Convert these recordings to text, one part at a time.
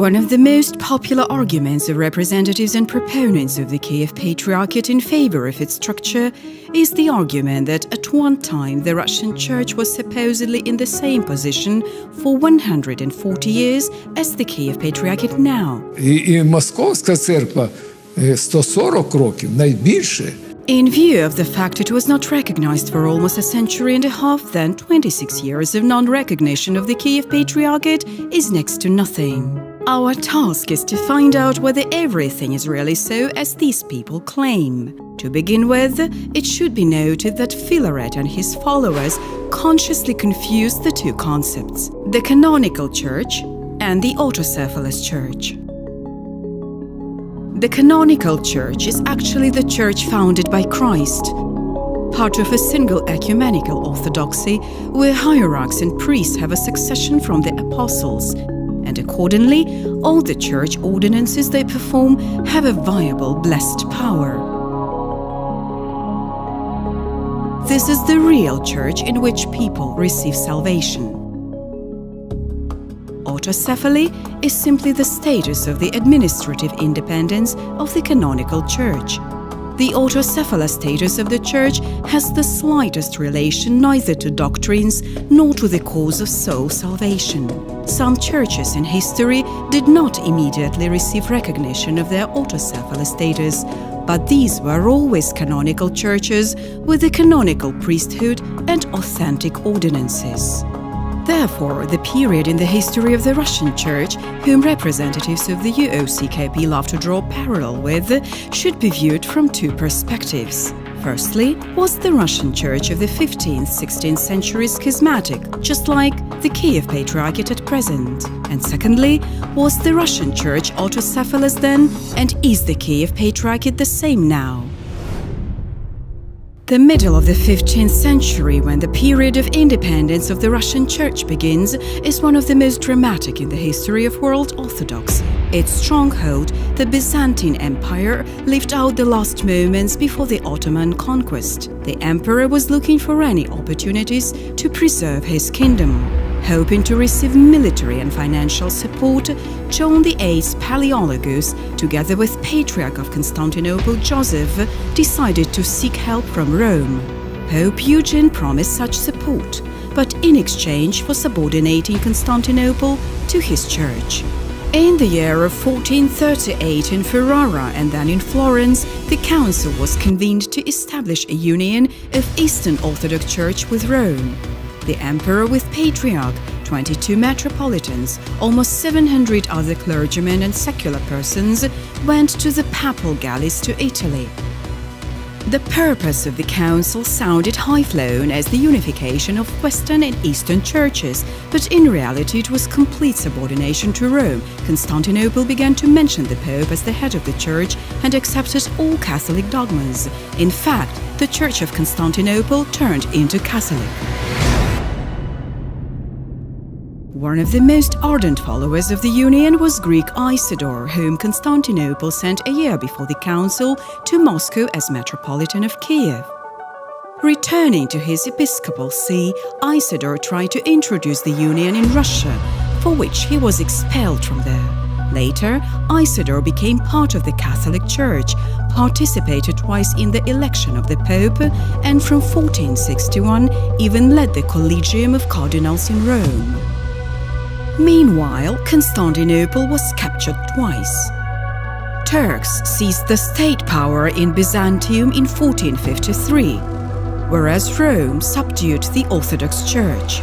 One of the most popular arguments of representatives and proponents of the Kyiv Patriarchate in favor of its structure is the argument that at one time the Russian Church was supposedly in the same position for 140 years as the Kyiv Patriarchate now. І Московська церква 140 років, найбільше. In view of the fact it was not recognized for almost a century and a half, then 26 years of non-recognition of the Kyiv Patriarchate is next to nothing. Our task is to find out whether everything is really so as these people claim. To begin with, it should be noted that Philaret and his followers consciously confused the two concepts, the canonical church and the autocephalous church. The canonical church is actually the church founded by Christ, part of a single ecumenical orthodoxy where hierarchs and priests have a succession from the apostles, and accordingly, all the church ordinances they perform have a viable, blessed power. This is the real church in which people receive salvation. Autocephaly is simply the status of the administrative independence of the canonical church. The autocephalous status of the church has the slightest relation neither to doctrines nor to the cause of soul salvation. Some churches in history did not immediately receive recognition of their autocephalous status, but these were always canonical churches with a canonical priesthood and authentic ordinances. Therefore, the period in the history of the Russian Church, whom representatives of the UOC KP love to draw parallel with, should be viewed from two perspectives. Firstly, was the Russian Church of the 15th-16th century schismatic, just like the Kyiv Patriarchate at present? And secondly, was the Russian Church autocephalous then, and is the Kyiv Patriarchate the same now? The middle of the 15th century, when the period of independence of the Russian Church begins, is one of the most dramatic in the history of world orthodoxy. Its stronghold, the Byzantine Empire, lived out the last moments before the Ottoman conquest. The emperor was looking for any opportunities to preserve his kingdom. Hoping to receive military and financial support, John VIII's Paleologus, together with Patriarch of Constantinople Joseph, decided to seek help from Rome. Pope Eugene promised such support, but in exchange for subordinating Constantinople to his church. In the year of 1438 in Ferrara and then in Florence, the council was convened to establish a union of Eastern Orthodox Church with Rome. The emperor with patriarch, 22 metropolitans, almost 700 other clergymen and secular persons went to the papal galleys to Italy. The purpose of the council sounded high-flown as the unification of Western and Eastern churches, but in reality it was complete subordination to Rome. Constantinople began to mention the Pope as the head of the church and accepted all Catholic dogmas. In fact, the Church of Constantinople turned into Catholic. One of the most ardent followers of the union was Greek Isidore, whom Constantinople sent a year before the council to Moscow as Metropolitan of Kiev. Returning to his episcopal see, Isidore tried to introduce the union in Russia, for which he was expelled from there. Later, Isidore became part of the Catholic Church, participated twice in the election of the Pope, and from 1461 even led the Collegium of Cardinals in Rome. Meanwhile, Constantinople was captured twice. Turks seized the state power in Byzantium in 1453, whereas Rome subdued the Orthodox Church.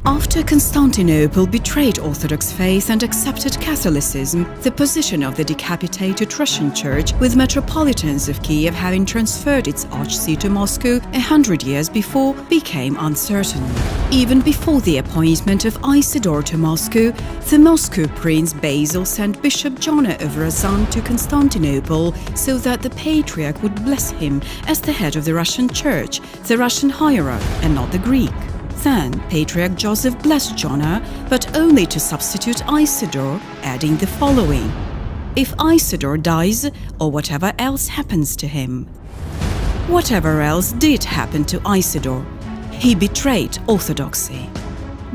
After Constantinople betrayed Orthodox faith and accepted Catholicism, the position of the decapitated Russian Church, with metropolitans of Kiev having transferred its archsee to Moscow 100 years before, became uncertain. Even before the appointment of Isidore to Moscow, the Moscow Prince Basil sent Bishop Jonah of Ryazan to Constantinople so that the Patriarch would bless him as the head of the Russian Church, the Russian hierarch, and not the Greek. Then, Patriarch Joseph blessed Jonah, but only to substitute Isidore, adding the following: "If Isidore dies, or whatever else happens to him." Whatever else did happen to Isidore, he betrayed orthodoxy.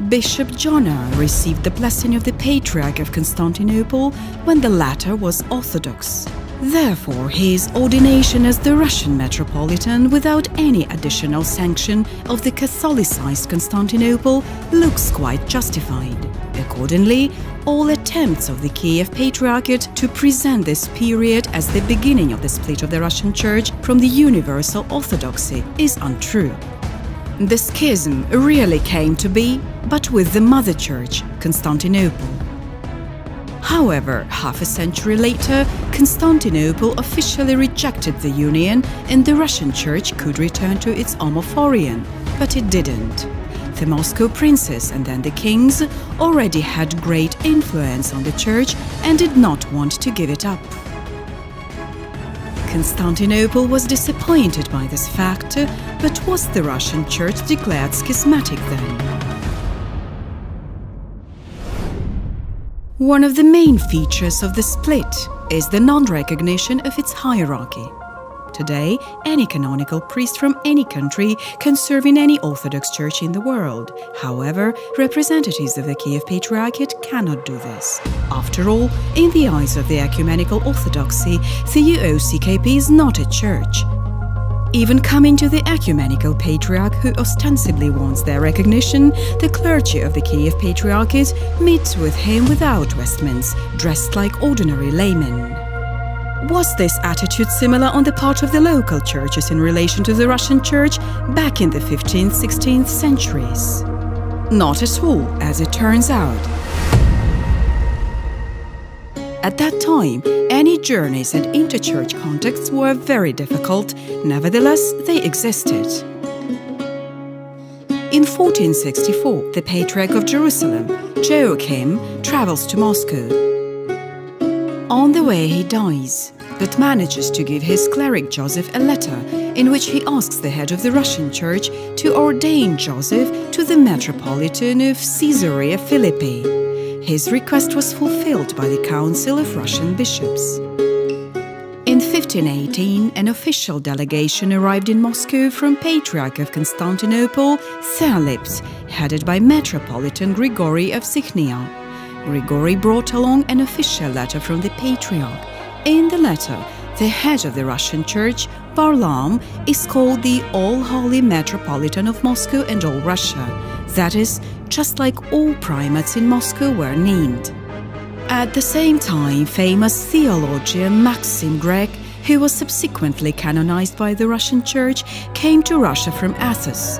Bishop Jonah received the blessing of the Patriarch of Constantinople when the latter was Orthodox. Therefore, his ordination as the Russian Metropolitan without any additional sanction of the Catholicized Constantinople looks quite justified. Accordingly, all attempts of the Kyiv Patriarchate to present this period as the beginning of the split of the Russian Church from the universal orthodoxy is untrue. The schism really came to be, but with the Mother Church, Constantinople. However, half a century later, Constantinople officially rejected the union and the Russian Church could return to its homophorion, but it didn't. The Moscow princes and then the kings already had great influence on the Church and did not want to give it up. Constantinople was disappointed by this fact, but was the Russian Church declared schismatic then? One of the main features of the split is the non-recognition of its hierarchy. Today, any canonical priest from any country can serve in any Orthodox church in the world. However, representatives of the Kyiv Patriarchate cannot do this. After all, in the eyes of the ecumenical orthodoxy, the UOC KP is not a church. Even coming to the ecumenical patriarch who ostensibly wants their recognition, the clergy of the Kyiv Patriarchate meet with him without vestments, dressed like ordinary laymen. Was this attitude similar on the part of the local churches in relation to the Russian Church back in the 15th, 16th centuries? Not at all, as it turns out. At that time, any journeys and inter-church contacts were very difficult, nevertheless they existed. In 1464, the Patriarch of Jerusalem, Joachim, travels to Moscow. On the way he dies, but manages to give his cleric Joseph a letter in which he asks the head of the Russian Church to ordain Joseph to the Metropolitan of Caesarea Philippi. His request was fulfilled by the Council of Russian Bishops. In 1518, an official delegation arrived in Moscow from Patriarch of Constantinople, Thalipt, headed by Metropolitan Grigory of Sichnia. Grigory brought along an official letter from the Patriarch. In the letter, the head of the Russian Church, Varlam, is called the All-Holy Metropolitan of Moscow and all Russia. That is, just like all primates in Moscow were named. At the same time, famous theologian Maxim Grek, who was subsequently canonized by the Russian Church, came to Russia from Athos.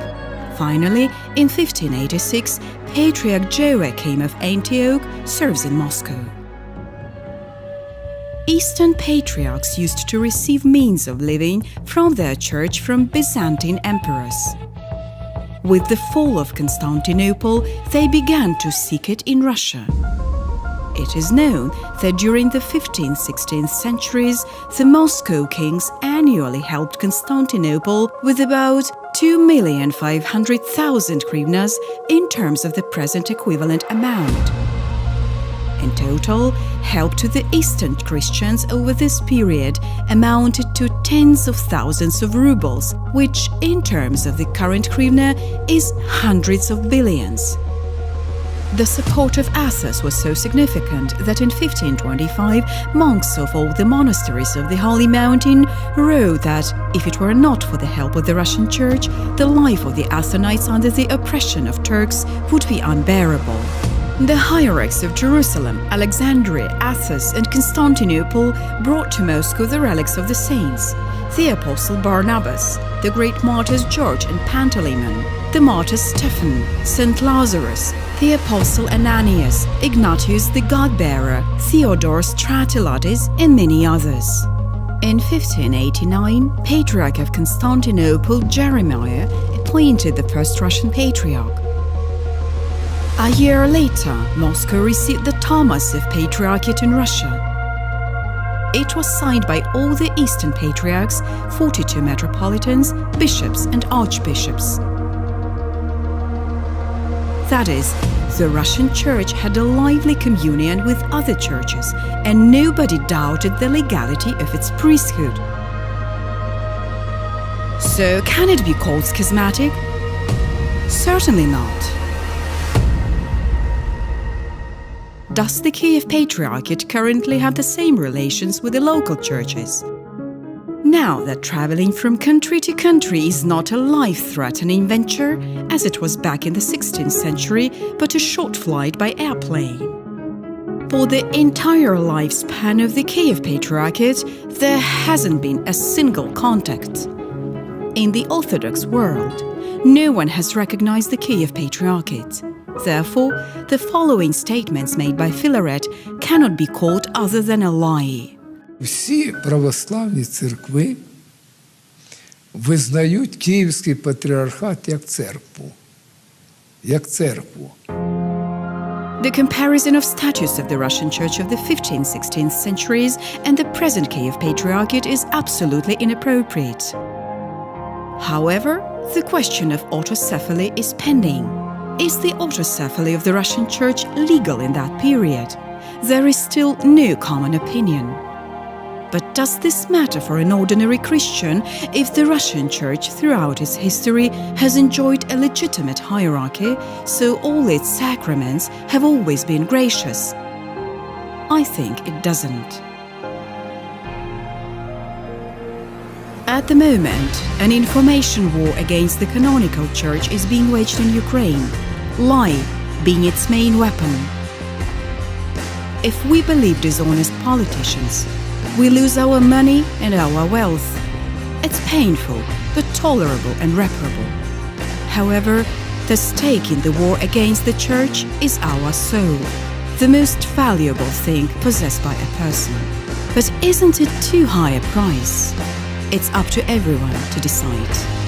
Finally, in 1586, Patriarch Joachim of Antioch serves in Moscow. Eastern patriarchs used to receive means of living from their church from Byzantine emperors. With the fall of Constantinople, they began to seek it in Russia. It is known that during the 15th, 16th centuries, the Moscow kings annually helped Constantinople with about 2,500,000 hryvnias in terms of the present equivalent amount. In total, help to the Eastern Christians over this period amounted to tens of thousands of rubles, which, in terms of the current hryvnia, is hundreds of billions. The support of Athos was so significant that in 1525, monks of all the monasteries of the Holy Mountain wrote that, if it were not for the help of the Russian Church, the life of the Athonites under the oppression of Turks would be unbearable. The hierarchs of Jerusalem, Alexandria, Athos, and Constantinople brought to Moscow the relics of the saints: the apostle Barnabas, the great martyrs George and Panteleimon, the martyr Stephen, Saint Lazarus, the apostle Ananias, Ignatius the God-bearer, Theodore Stratilates, and many others. In 1589, Patriarch of Constantinople Jeremiah appointed the first Russian Patriarch. A year later, Moscow received the Thomas of Patriarchate in Russia. It was signed by all the Eastern Patriarchs, 42 metropolitans, bishops and archbishops. That is, the Russian Church had a lively communion with other churches, and nobody doubted the legality of its priesthood. So, can it be called schismatic? Certainly not. does the Kyiv Patriarchate currently have the same relations with the local churches? Now that traveling from country to country is not a life-threatening venture, as it was back in the 16th century, but a short flight by airplane. For the entire lifespan of the Kyiv Patriarchate, there hasn't been a single contact. In the Orthodox world, no one has recognized the Kyiv Patriarchate. Therefore, the following statements made by Filaret cannot be called other than a lie. Всі православні церкви визнають Київський патріархат як церкву. Як церкву. The comparison of status of the Russian Church of the 15th-16th centuries and the present Kyiv Patriarchate is absolutely inappropriate. However, the question of autocephaly is pending. Is the autocephaly of the Russian Church legal in that period? There is still no common opinion. But does this matter for an ordinary Christian if the Russian Church throughout its history has enjoyed a legitimate hierarchy, so all its sacraments have always been gracious? I think it doesn't. At the moment, an information war against the canonical church is being waged in Ukraine, lie being its main weapon. If we believe dishonest politicians, we lose our money and our wealth. It's painful, but tolerable and reparable. However, the stake in the war against the Church is our soul, the most valuable thing possessed by a person. But isn't it too high a price? It's up to everyone to decide.